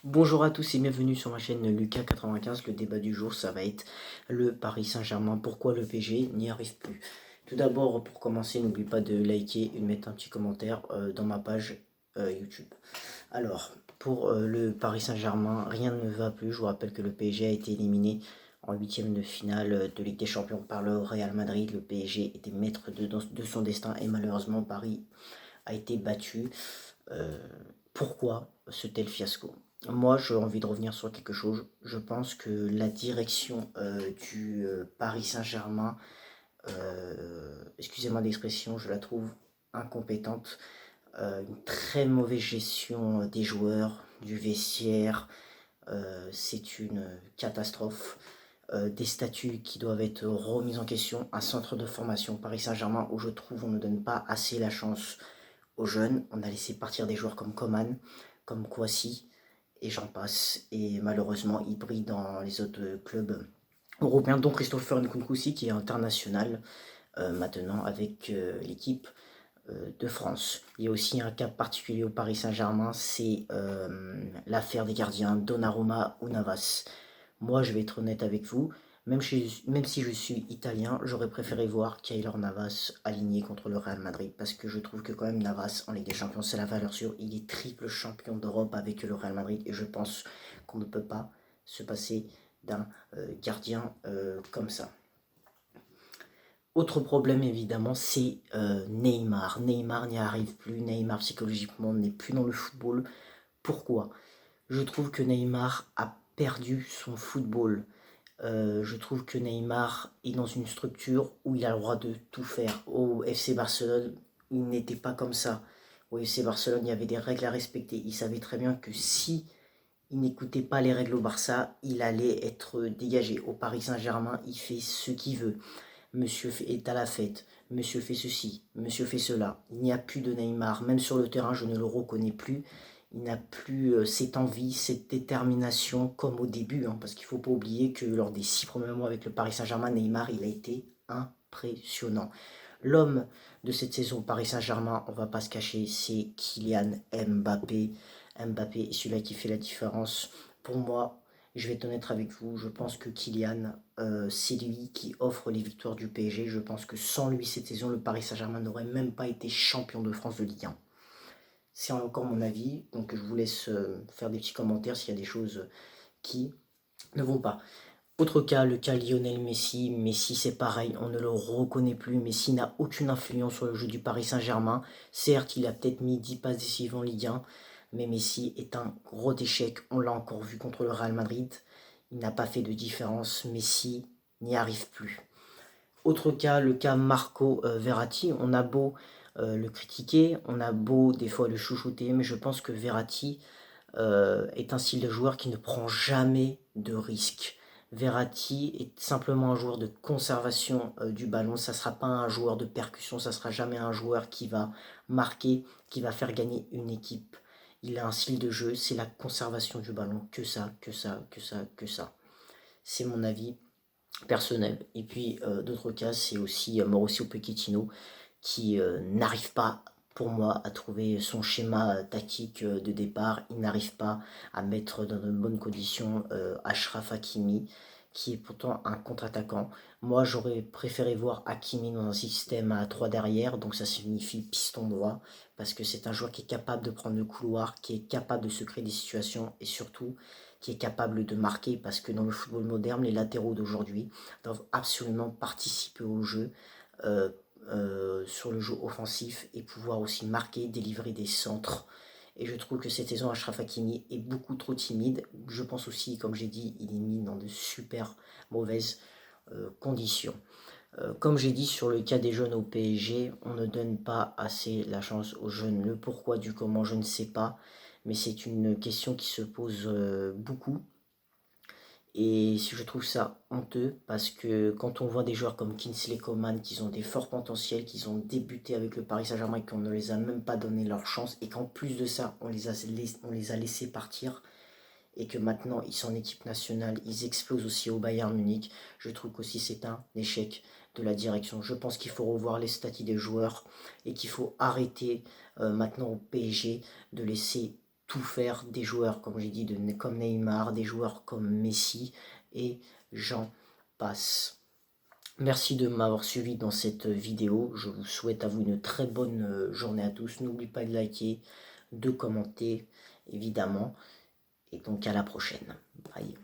Bonjour à tous et bienvenue sur ma chaîne Lucas95. Le débat du jour, ça va être le Paris Saint-Germain. Pourquoi le PSG n'y arrive plus? Tout d'abord, pour commencer, n'oublie pas de liker et de mettre un petit commentaire dans ma page YouTube. Alors, pour le Paris Saint-Germain, rien ne va plus. Je vous rappelle que le PSG a été éliminé en huitième de finale de Ligue des Champions par le Real Madrid. Le PSG était maître de son destin et malheureusement, Paris a été battu. Euh, Pourquoi ce tel fiasco? Moi, j'ai envie de revenir sur quelque chose. Je pense que la direction du Paris Saint-Germain, excusez-moi d'expression, je la trouve incompétente. Une très mauvaise gestion des joueurs, du vestiaire, c'est une catastrophe. Des statuts qui doivent être remis en question, un centre de formation Paris Saint-Germain où je trouve on ne donne pas assez la chance aux jeunes. On a laissé partir des joueurs comme Coman, comme Kouassi, et j'en passe. Et malheureusement, il brille dans les autres clubs européens, dont Christopher Nkunku qui est international maintenant avec l'équipe de France. Il y a aussi un cas particulier au Paris Saint-Germain, c'est l'affaire des gardiens Donnarumma ou Navas. Moi, je vais être honnête avec vous, même si je suis italien, j'aurais préféré voir Keylor Navas aligné contre le Real Madrid parce que je trouve que quand même Navas en Ligue des Champions, c'est la valeur sûre. Il est triple champion d'Europe avec le Real Madrid et je pense qu'on ne peut pas se passer d'un gardien comme ça. Autre problème évidemment, c'est Neymar. Neymar n'y arrive plus, Neymar psychologiquement n'est plus dans le football. Pourquoi? Je trouve que Neymar a perdu son football. Je trouve que Neymar est dans une structure où il a le droit de tout faire. Au FC Barcelone, il n'était pas comme ça. Au FC Barcelone, il y avait des règles à respecter. Il savait très bien que si il n'écoutait pas les règles au Barça, il allait être dégagé. Au Paris Saint-Germain, il fait ce qu'il veut. Monsieur est à la fête, monsieur fait ceci, monsieur fait cela. Il n'y a plus de Neymar, même sur le terrain, je ne le reconnais plus. Il n'a plus cette envie, cette détermination comme au début, hein, parce qu'il ne faut pas oublier que lors des 6 premiers mois avec le Paris Saint-Germain, Neymar, il a été impressionnant. L'homme de cette saison Paris Saint-Germain, on ne va pas se cacher, c'est Kylian Mbappé. Mbappé est celui-là qui fait la différence. Pour moi, je vais être honnête avec vous, je pense que Kylian, c'est lui qui offre les victoires du PSG. Je pense que sans lui cette saison, le Paris Saint-Germain n'aurait même pas été champion de France de Ligue 1. C'est encore mon avis, donc je vous laisse faire des petits commentaires s'il y a des choses qui ne vont pas. Autre cas, le cas Lionel Messi. Messi, c'est pareil, on ne le reconnaît plus. Messi n'a aucune influence sur le jeu du Paris Saint-Germain. Certes, il a peut-être mis 10 passes décisives en Ligue 1, mais Messi est un gros échec. On l'a encore vu contre le Real Madrid. Il n'a pas fait de différence. Messi n'y arrive plus. Autre cas, le cas Marco Verratti. On a beau le critiquer, on a beau des fois le chouchouter, mais je pense que Verratti est un style de joueur qui ne prend jamais de risques. Verratti est simplement un joueur de conservation du ballon. Ça ne sera pas un joueur de percussion, ça ne sera jamais un joueur qui va marquer, qui va faire gagner une équipe. Il a un style de jeu, c'est la conservation du ballon. Que ça, que ça, que ça, que ça. C'est mon avis personnel. Et puis d'autres cas, c'est aussi Mauricio Pochettino qui n'arrive pas pour moi à trouver son schéma tactique de départ. Il n'arrive pas à mettre dans de bonnes conditions Achraf Hakimi, qui est pourtant un contre-attaquant. Moi, j'aurais préféré voir Hakimi dans un système à 3 derrière, donc ça signifie piston droit, parce que c'est un joueur qui est capable de prendre le couloir, qui est capable de se créer des situations, et surtout qui est capable de marquer, parce que dans le football moderne, les latéraux d'aujourd'hui doivent absolument participer au jeu, euh, sur le jeu offensif et pouvoir aussi marquer, délivrer des centres. Et je trouve que cette saison, Achraf Hakimi est beaucoup trop timide. Je pense aussi, comme j'ai dit, il est mis dans de super mauvaises conditions. Comme j'ai dit sur le cas des jeunes au PSG, on ne donne pas assez la chance aux jeunes. Le pourquoi du comment, je ne sais pas. Mais c'est une question qui se pose beaucoup. Et je trouve ça honteux parce que quand on voit des joueurs comme Kingsley Coman qui ont des forts potentiels, qui ont débuté avec le Paris Saint-Germain et qu'on ne les a même pas donné leur chance et qu'en plus de ça, on les a laissés partir et que maintenant ils sont en équipe nationale, ils explosent aussi au Bayern Munich, je trouve qu'aussi c'est un échec de la direction. Je pense qu'il faut revoir les statuts des joueurs et qu'il faut arrêter maintenant au PSG de laisser tout faire, des joueurs, comme j'ai dit, comme Neymar, des joueurs comme Messi, et j'en passe. Merci de m'avoir suivi dans cette vidéo. Je vous souhaite à vous une très bonne journée à tous. N'oubliez pas de liker, de commenter, évidemment. Et donc à la prochaine. Bye.